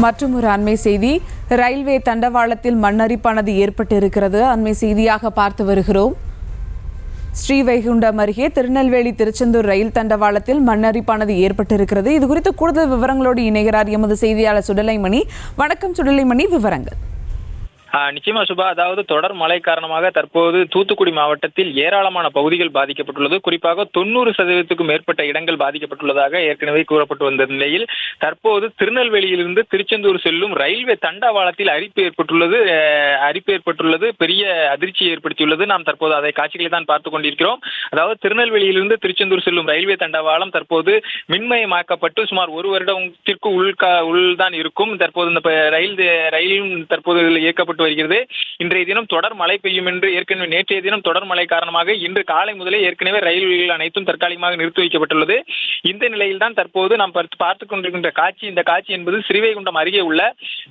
மற்றும் ஒரு அண்மை செய்தி, ரயில்வே தண்டவாளத்தில் மண்ணரிப்பானது ஏற்பட்டிருக்கிறது. அண்மை செய்தியாக பார்த்து வருகிறோம். ஸ்ரீவைகுண்டம் அருகே திருநெல்வேலி திருச்செந்தூர் ரயில் தண்டவாளத்தில் மண்ணரிப்பானது ஏற்பட்டிருக்கிறது. இது குறித்து கூடுதல் விவரங்களோடு இணைகிறார் எமது செய்தியாளர் சுடலைமணி. வணக்கம் சுடலைமணி, விவரங்கள். நிச்சயமா சுபா, அதாவது தொடர் மழை காரணமாக தற்போது தூத்துக்குடி மாவட்டத்தில் ஏராளமான பகுதிகள் பாதிக்கப்பட்டுள்ளது. குறிப்பாக 90% மேற்பட்ட இடங்கள் பாதிக்கப்பட்டுள்ளதாக ஏற்கனவே கூறப்பட்டு வந்த நிலையில் தற்போது திருநெல்வேலியிலிருந்து திருச்செந்தூர் செல்லும் ரயில்வே தண்டவாளத்தில் அரிப்பு ஏற்பட்டுள்ளது பெரிய அதிர்ச்சியை ஏற்படுத்தியுள்ளது. நாம் தற்போது அதை காட்சிகளை தான் பார்த்துக் கொண்டிருக்கிறோம். அதாவது திருநெல்வேலியிலிருந்து திருச்செந்தூர் செல்லும் ரயில்வே தண்டவாளம் தற்போது மின்மயமாக்கப்பட்டு சுமார் ஒரு வருடத்திற்கு உள்தான் இருக்கும். தற்போது இந்த ரயிலும் தற்போது இயக்கப்பட்டு வருகிறது. இன்றைய தினம் தொடர் மழை பெய்யும் என்று ஏற்கனவே நேற்றைய தினம் தொடர் மழை காரணமாக இன்று காலை முதலே ஏற்கனவே ரயில்கள் அனைத்தும் தற்காலிகமாக நிறுத்தி வைக்கப்பட்டுள்ளது. இந்த நிலையில் தான் தற்போது நாம் பார்த்துக் கொண்டிருக்கின்ற இந்த காட்சி என்பது ஸ்ரீவைகுண்டம் அருகே உள்ள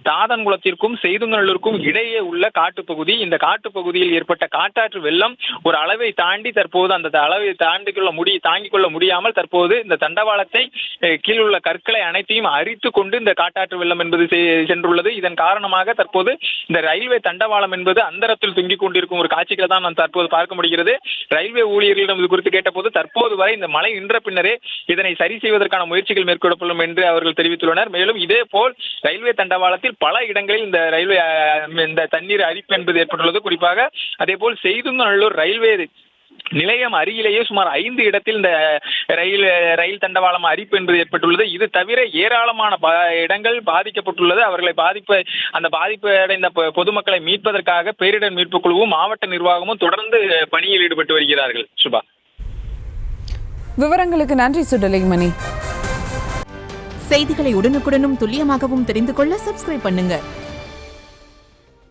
தாதன்குளத்திற்கும் செய்துங்கநல்லூருக்கும் இடையே உள்ள காட்டுப்பகுதி. இந்த காட்டுப்பகுதியில் ஏற்பட்ட காட்டாற்று வெள்ளம் ஒரு அளவை தாண்டி தற்போது அந்த அளவை தாங்கிக் கொள்ள முடியாமல் தற்போது இந்த தண்டவாளத்தை கீழுள்ள கற்களை அனைத்தையும் அரித்து கொண்டு இந்த காட்டாற்று வெள்ளம் என்பது சென்றுள்ளது. இதன் காரணமாக தற்போது இந்த ரயில்வே தண்டவாளம் என்பது அந்தரத்தில் தொங்கிக் கொண்டிருக்கும் ஒரு காட்சிகளை தான் நாம் தற்போது பார்க்க முடிகிறது. ரயில்வே ஊழியர்களிடம் இது குறித்து கேட்டபோது தற்போது வரை இந்த மழை நின்ற பின்னரே இதனை சரி செய்வதற்கான முயற்சிகள் மேற்கொள்ளப்படும் என்று அவர்கள் தெரிவித்துள்ளனர். மேலும் இதே போல் ரயில்வே தண்டவாளத்தில் பல இடங்களில் இந்த தண்ணீர் அரிப்பு என்பது ஏற்பட்டுள்ளது. குறிப்பாக அதே போல் செய்துங்கநல்லூர் ரயில்வே நிலையம் அருகிலேயே சுமார் 5 இடத்தில் இந்த ரயில் தண்டவாளம் அரிப்பு என்பது ஏற்பட்டுள்ளது. இது தவிர ஏராளமான இடங்கள் பாதிக்கப்பட்டுள்ளது. அவர்களை பாதிப்பு அடைந்த பொதுமக்களை மீட்பதற்காக பேரிடர் மீட்பு குழுவும் மாவட்ட நிர்வாகமும் தொடர்ந்து பணியில் ஈடுபட்டு வருகிறார்கள். சுபா, விவரங்களுக்கு நன்றி சுடலைமணி. செய்திகளை உடனுக்குடனும் துல்லியமாகவும் தெரிந்து கொள்ள சப்ஸ்கிரைப் பண்ணுங்க.